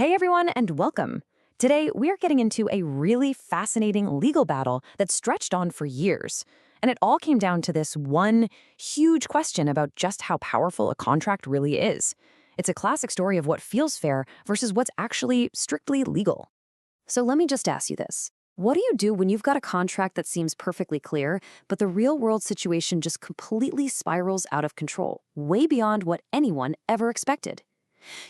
Hey everyone, and welcome. Today, we are getting into a really fascinating legal battle that stretched on for years. And it all came down to this one huge question about just how powerful a contract really is. It's a classic story of what feels fair versus what's actually strictly legal. So let me just ask you this. What do you do when you've got a contract that seems perfectly clear, but the real-world situation just completely spirals out of control, way beyond what anyone ever expected?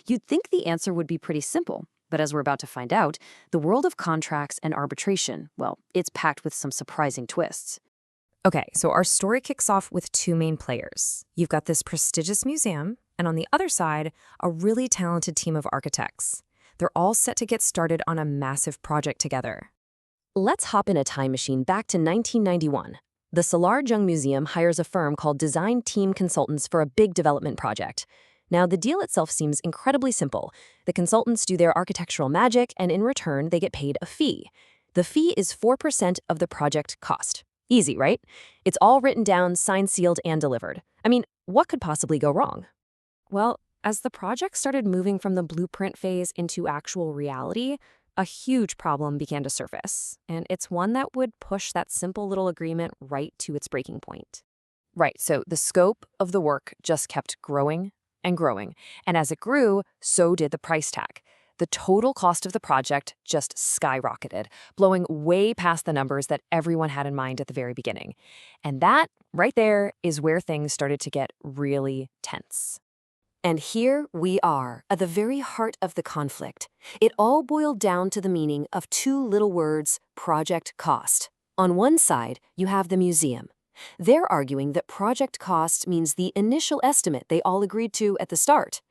You'd think the answer would be pretty simple, but as we're about to find out, the world of contracts and arbitration, well, it's packed with some surprising twists. Okay, so our story kicks off with two main players. You've got this prestigious museum, and on the other side, a really talented team of architects. They're all set to get started on a massive project together. Let's hop in a time machine back to 1991. The Salar Jung Museum hires a firm called Design Team Consultants for a big development project. Now, the deal itself seems incredibly simple. The consultants do their architectural magic, and in return, they get paid a fee. The fee is 4% of the project cost. Easy, right? It's all written down, signed, sealed, and delivered. I mean, what could possibly go wrong? Well, as the project started moving from the blueprint phase into actual reality, a huge problem began to surface, and it's one that would push that simple little agreement right to its breaking point. Right, so the scope of the work just kept growing and growing, and as it grew, so did the price tag. The total cost of the project just skyrocketed, blowing way past the numbers that everyone had in mind at the very beginning. And that, right there, is where things started to get really tense. And here we are, at the very heart of the conflict. It all boiled down to the meaning of two little words: project cost. On one side, you have the museum. They're arguing that project cost means the initial estimate they all agreed to at the start.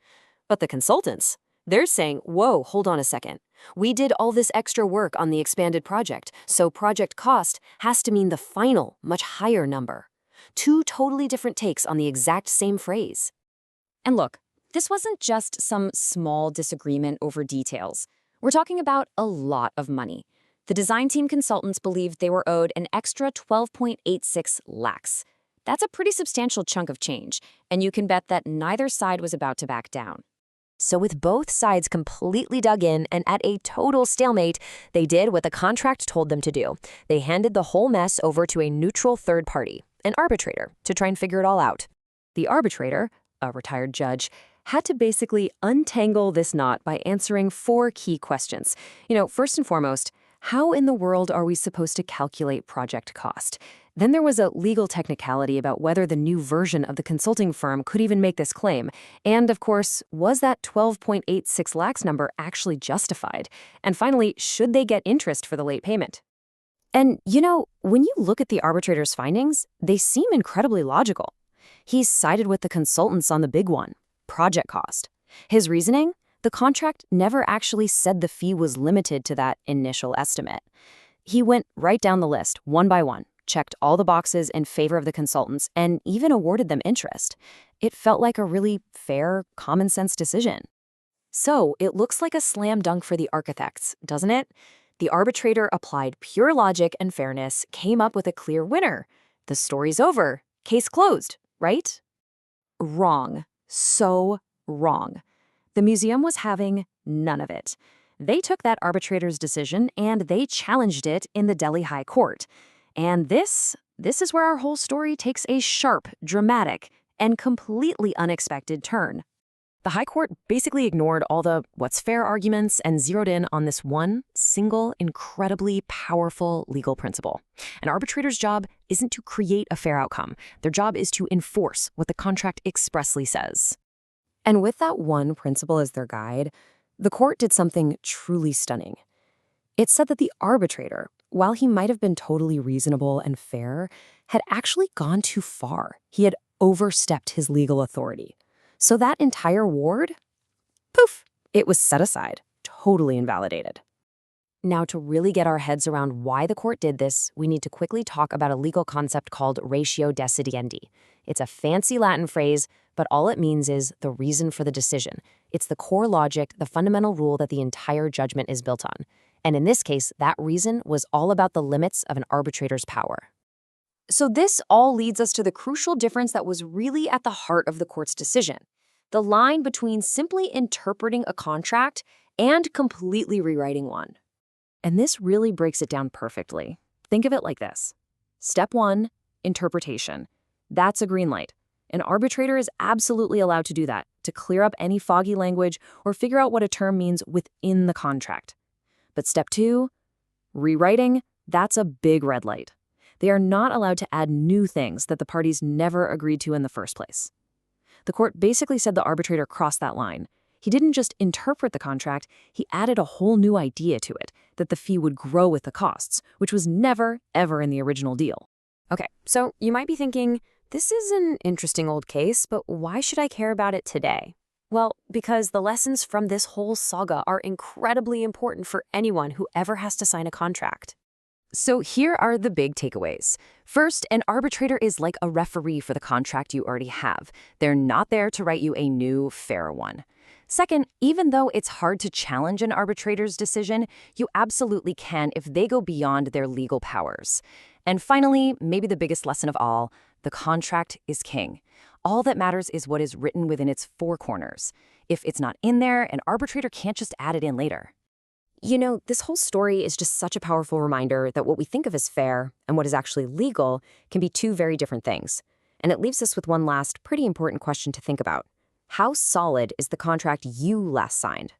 But the consultants, they're saying, whoa, hold on a second. We did all this extra work on the expanded project, so project cost has to mean the final, much higher number. Two totally different takes on the exact same phrase. And look, this wasn't just some small disagreement over details. We're talking about a lot of money. The design team consultants believed they were owed an extra 12.86 lakhs. That's a pretty substantial chunk of change, and you can bet that neither side was about to back down. So with both sides completely dug in and at a total stalemate, they did what the contract told them to do. They handed the whole mess over to a neutral third party, an arbitrator, to try and figure it all out. The arbitrator, a retired judge, had to basically untangle this knot by answering four key questions. First and foremost, how in the world are we supposed to calculate project cost? Then there was a legal technicality about whether the new version of the consulting firm could even make this claim. And of course, was that 12.86 lakhs number actually justified? And finally, should they get interest for the late payment? And when you look at the arbitrator's findings, they seem incredibly logical. He sided with the consultants on the big one, project cost. His reasoning? The contract never actually said the fee was limited to that initial estimate. He went right down the list, one by one, checked all the boxes in favor of the consultants, and even awarded them interest. It felt like a really fair, common-sense decision. So it looks like a slam dunk for the architects, doesn't it? The arbitrator applied pure logic and fairness, came up with a clear winner. The story's over. Case closed, right? Wrong. So wrong. The museum was having none of it. They took that arbitrator's decision and they challenged it in the Delhi High Court. And this is where our whole story takes a sharp, dramatic, and completely unexpected turn. The High Court basically ignored all the what's fair arguments and zeroed in on this one single, incredibly powerful legal principle. An arbitrator's job isn't to create a fair outcome. Their job is to enforce what the contract expressly says. And with that one principle as their guide, the court did something truly stunning. It said that the arbitrator, while he might have been totally reasonable and fair, had actually gone too far. He had overstepped his legal authority. So that entire award, poof, it was set aside, totally invalidated. Now, to really get our heads around why the court did this, we need to quickly talk about a legal concept called ratio decidendi. It's a fancy Latin phrase, but all it means is the reason for the decision. It's the core logic, the fundamental rule that the entire judgment is built on. And in this case, that reason was all about the limits of an arbitrator's power. So this all leads us to the crucial difference that was really at the heart of the court's decision. The line between simply interpreting a contract and completely rewriting one. And this really breaks it down perfectly. Think of it like this. Step 1, interpretation. That's a green light. An arbitrator is absolutely allowed to do that, to clear up any foggy language or figure out what a term means within the contract. But step 2, rewriting, that's a big red light. They are not allowed to add new things that the parties never agreed to in the first place. The court basically said the arbitrator crossed that line. He didn't just interpret the contract, he added a whole new idea to it, that the fee would grow with the costs, which was never, ever in the original deal. Okay, so you might be thinking, this is an interesting old case, but why should I care about it today? Well, because the lessons from this whole saga are incredibly important for anyone who ever has to sign a contract. So here are the big takeaways. First, an arbitrator is like a referee for the contract you already have. They're not there to write you a new, fair one. Second, even though it's hard to challenge an arbitrator's decision, you absolutely can if they go beyond their legal powers. And finally, maybe the biggest lesson of all, the contract is king. All that matters is what is written within its four corners. If it's not in there, an arbitrator can't just add it in later. You know, this whole story is just such a powerful reminder that what we think of as fair and what is actually legal can be two very different things. And it leaves us with one last pretty important question to think about. How solid is the contract you last signed?